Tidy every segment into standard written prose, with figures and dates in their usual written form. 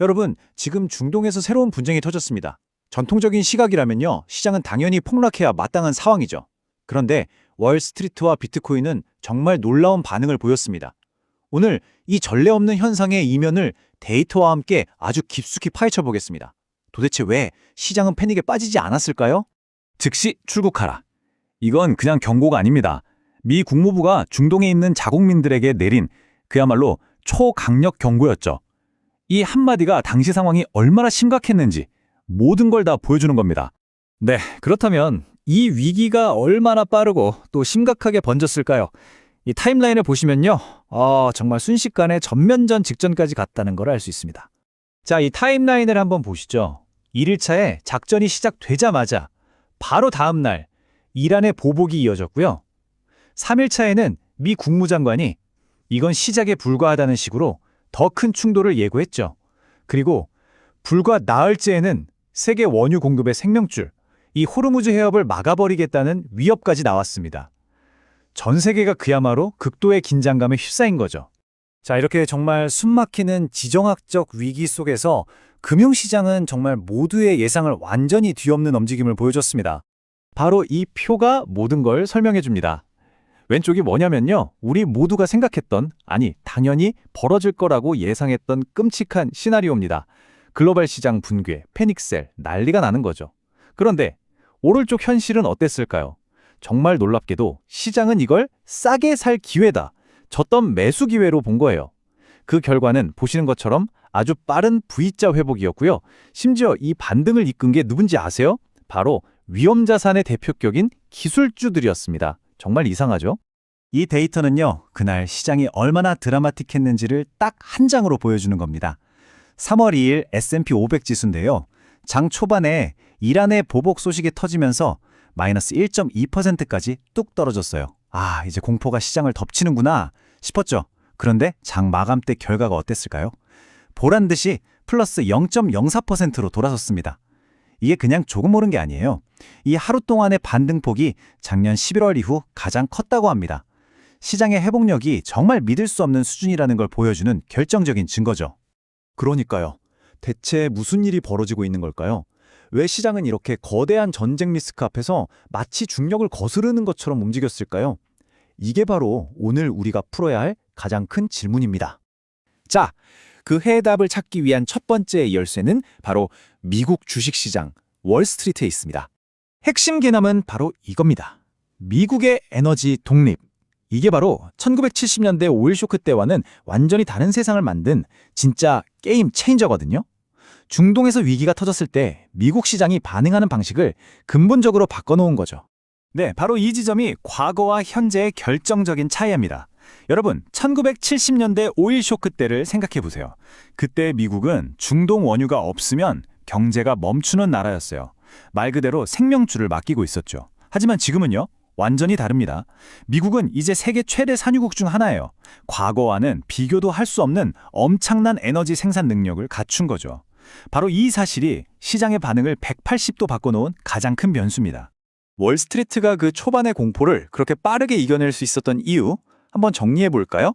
여러분, 지금 중동에서 새로운 분쟁이 터졌습니다. 전통적인 시각이라면요, 시장은 당연히 폭락해야 마땅한 상황이죠. 그런데 월스트리트와 비트코인은 정말 놀라운 반응을 보였습니다. 오늘 이 전례 없는 현상의 이면을 데이터와 함께 아주 깊숙이 파헤쳐 보겠습니다. 도대체 왜 시장은 패닉에 빠지지 않았을까요? 즉시 출국하라. 이건 그냥 경고가 아닙니다. 미 국무부가 중동에 있는 자국민들에게 내린 그야말로 초강력 경고였죠. 이 한마디가 당시 상황이 얼마나 심각했는지 모든 걸 다 보여주는 겁니다. 네, 그렇다면 이 위기가 얼마나 빠르고 또 심각하게 번졌을까요? 이 타임라인을 보시면요. 정말 순식간에 전면전 직전까지 갔다는 걸 알 수 있습니다. 자, 이 타임라인을 한번 보시죠. 1일차에 작전이 시작되자마자 바로 다음 날 이란의 보복이 이어졌고요. 3일차에는 미 국무장관이 이건 시작에 불과하다는 식으로 더 큰 충돌을 예고했죠. 그리고 불과 나흘째에는 세계 원유 공급의 생명줄, 이 호르무즈 해협을 막아버리겠다는 위협까지 나왔습니다. 전 세계가 그야말로 극도의 긴장감에 휩싸인 거죠. 자, 이렇게 정말 숨막히는 지정학적 위기 속에서 금융시장은 정말 모두의 예상을 완전히 뒤엎는 움직임을 보여줬습니다. 바로 이 표가 모든 걸 설명해 줍니다. 왼쪽이 뭐냐면요, 우리 모두가 생각했던, 아니 당연히 벌어질 거라고 예상했던 끔찍한 시나리오입니다. 글로벌 시장 붕괴, 패닉셀, 난리가 나는 거죠. 그런데 오른쪽 현실은 어땠을까요? 정말 놀랍게도 시장은 이걸 싸게 살 기회다, 졌던 매수 기회로 본 거예요. 그 결과는 보시는 것처럼 아주 빠른 V자 회복이었고요. 심지어 이 반등을 이끈 게 누군지 아세요? 바로 위험자산의 대표격인 기술주들이었습니다. 정말 이상하죠? 이 데이터는요, 그날 시장이 얼마나 드라마틱했는지를 딱 한 장으로 보여주는 겁니다. 3월 2일 S&P 500 지수인데요. 장 초반에 이란의 보복 소식이 터지면서 마이너스 1.2%까지 뚝 떨어졌어요. 아, 이제 공포가 시장을 덮치는구나 싶었죠. 그런데 장 마감 때 결과가 어땠을까요? 보란 듯이 플러스 0.04%로 돌아섰습니다. 이게 그냥 조금 오른 게 아니에요. 이 하루 동안의 반등폭이 작년 11월 이후 가장 컸다고 합니다. 시장의 회복력이 정말 믿을 수 없는 수준이라는 걸 보여주는 결정적인 증거죠. 그러니까요. 대체 무슨 일이 벌어지고 있는 걸까요? 왜 시장은 이렇게 거대한 전쟁 리스크 앞에서 마치 중력을 거스르는 것처럼 움직였을까요? 이게 바로 오늘 우리가 풀어야 할 가장 큰 질문입니다. 자, 그 해답을 찾기 위한 첫 번째 열쇠는 바로 미국 주식시장 월스트리트에 있습니다. 핵심 개념은 바로 이겁니다. 미국의 에너지 독립. 이게 바로 1970년대 오일 쇼크 때와는 완전히 다른 세상을 만든 진짜 게임 체인저거든요. 중동에서 위기가 터졌을 때 미국 시장이 반응하는 방식을 근본적으로 바꿔놓은 거죠. 네, 바로 이 지점이 과거와 현재의 결정적인 차이입니다. 여러분, 1970년대 오일 쇼크 때를 생각해 보세요. 그때 미국은 중동 원유가 없으면 경제가 멈추는 나라였어요. 말 그대로 생명줄을 맡기고 있었죠. 하지만 지금은요, 완전히 다릅니다. 미국은 이제 세계 최대 산유국 중 하나예요. 과거와는 비교도 할 수 없는 엄청난 에너지 생산 능력을 갖춘 거죠. 바로 이 사실이 시장의 반응을 180도 바꿔놓은 가장 큰 변수입니다. 월스트리트가 그 초반의 공포를 그렇게 빠르게 이겨낼 수 있었던 이유, 한번 정리해 볼까요?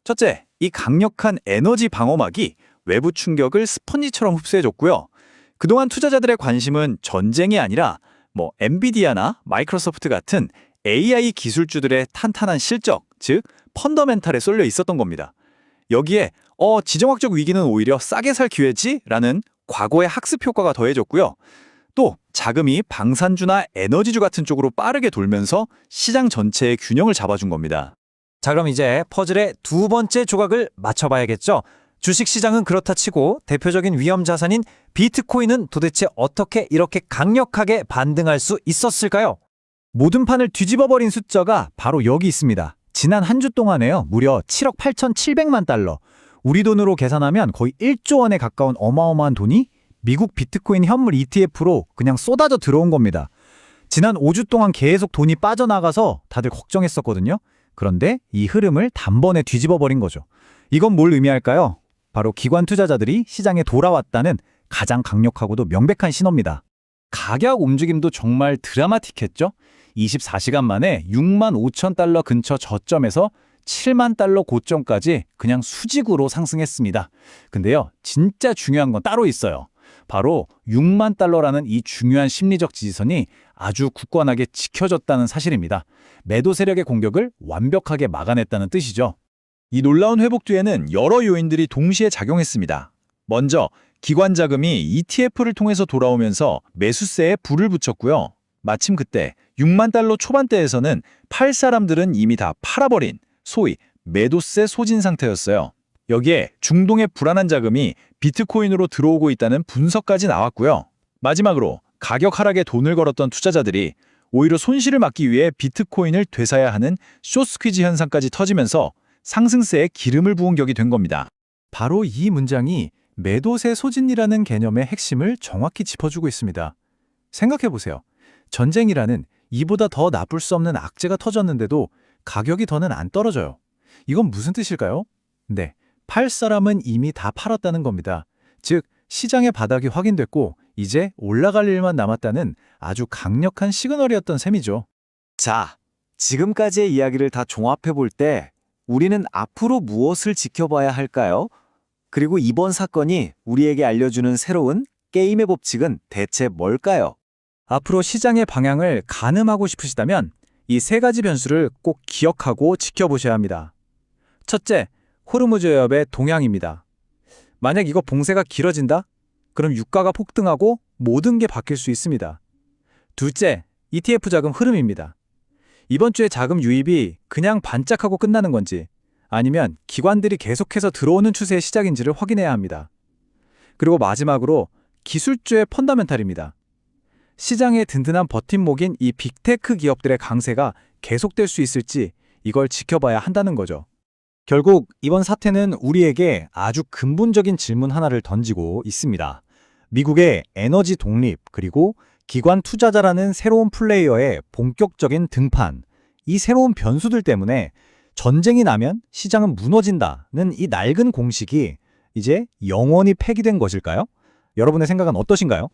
첫째, 이 강력한 에너지 방어막이 외부 충격을 스펀지처럼 흡수해줬고요. 그동안 투자자들의 관심은 전쟁이 아니라 엔비디아나 마이크로소프트 같은 AI 기술주들의 탄탄한 실적, 즉 펀더멘탈에 쏠려 있었던 겁니다. 여기에 지정학적 위기는 오히려 싸게 살 기회지? 라는 과거의 학습 효과가 더해졌고요. 또 자금이 방산주나 에너지주 같은 쪽으로 빠르게 돌면서 시장 전체의 균형을 잡아준 겁니다. 자, 그럼 이제 퍼즐의 두 번째 조각을 맞춰봐야겠죠? 주식시장은 그렇다 치고 대표적인 위험 자산인 비트코인은 도대체 어떻게 이렇게 강력하게 반등할 수 있었을까요? 모든 판을 뒤집어버린 숫자가 바로 여기 있습니다. 지난 한 주 동안에요, 무려 7억 8,700만 달러. 우리 돈으로 계산하면 거의 1조 원에 가까운 어마어마한 돈이 미국 비트코인 현물 ETF로 그냥 쏟아져 들어온 겁니다. 지난 5주 동안 계속 돈이 빠져나가서 다들 걱정했었거든요. 그런데 이 흐름을 단번에 뒤집어버린 거죠. 이건 뭘 의미할까요? 바로 기관 투자자들이 시장에 돌아왔다는 가장 강력하고도 명백한 신호입니다. 가격 움직임도 정말 드라마틱했죠? 24시간 만에 6만 5천 달러 근처 저점에서 7만 달러 고점까지 그냥 수직으로 상승했습니다. 근데요, 진짜 중요한 건 따로 있어요. 바로 6만 달러라는 이 중요한 심리적 지지선이 아주 굳건하게 지켜졌다는 사실입니다. 매도 세력의 공격을 완벽하게 막아냈다는 뜻이죠. 이 놀라운 회복 뒤에는 여러 요인들이 동시에 작용했습니다. 먼저 기관 자금이 ETF를 통해서 돌아오면서 매수세에 불을 붙였고요. 마침 그때 6만 달러 초반대에서는 팔 사람들은 이미 다 팔아버린 소위 매도세 소진 상태였어요. 여기에 중동의 불안한 자금이 비트코인으로 들어오고 있다는 분석까지 나왔고요. 마지막으로 가격 하락에 돈을 걸었던 투자자들이 오히려 손실을 막기 위해 비트코인을 되사야 하는 숏스퀴즈 현상까지 터지면서 상승세에 기름을 부은 격이 된 겁니다. 바로 이 문장이 매도세 소진이라는 개념의 핵심을 정확히 짚어주고 있습니다. 생각해보세요. 전쟁이라는 이보다 더 나쁠 수 없는 악재가 터졌는데도 가격이 더는 안 떨어져요. 이건 무슨 뜻일까요? 네, 팔 사람은 이미 다 팔았다는 겁니다. 즉, 시장의 바닥이 확인됐고 이제 올라갈 일만 남았다는 아주 강력한 시그널이었던 셈이죠. 자, 지금까지의 이야기를 다 종합해 볼 때 우리는 앞으로 무엇을 지켜봐야 할까요? 그리고 이번 사건이 우리에게 알려주는 새로운 게임의 법칙은 대체 뭘까요? 앞으로 시장의 방향을 가늠하고 싶으시다면 이 세 가지 변수를 꼭 기억하고 지켜보셔야 합니다. 첫째, 호르무즈해협의 동향입니다. 만약 이거 봉쇄가 길어진다? 그럼 유가가 폭등하고 모든 게 바뀔 수 있습니다. 둘째, ETF 자금 흐름입니다. 이번 주에 자금 유입이 그냥 반짝하고 끝나는 건지 아니면 기관들이 계속해서 들어오는 추세의 시작인지를 확인해야 합니다. 그리고 마지막으로 기술주의 펀더멘탈입니다. 시장의 든든한 버팀목인 이 빅테크 기업들의 강세가 계속될 수 있을지 이걸 지켜봐야 한다는 거죠. 결국 이번 사태는 우리에게 아주 근본적인 질문 하나를 던지고 있습니다. 미국의 에너지 독립 그리고 기관 투자자라는 새로운 플레이어의 본격적인 등판, 이 새로운 변수들 때문에 전쟁이 나면 시장은 무너진다는 이 낡은 공식이 이제 영원히 폐기된 것일까요? 여러분의 생각은 어떠신가요?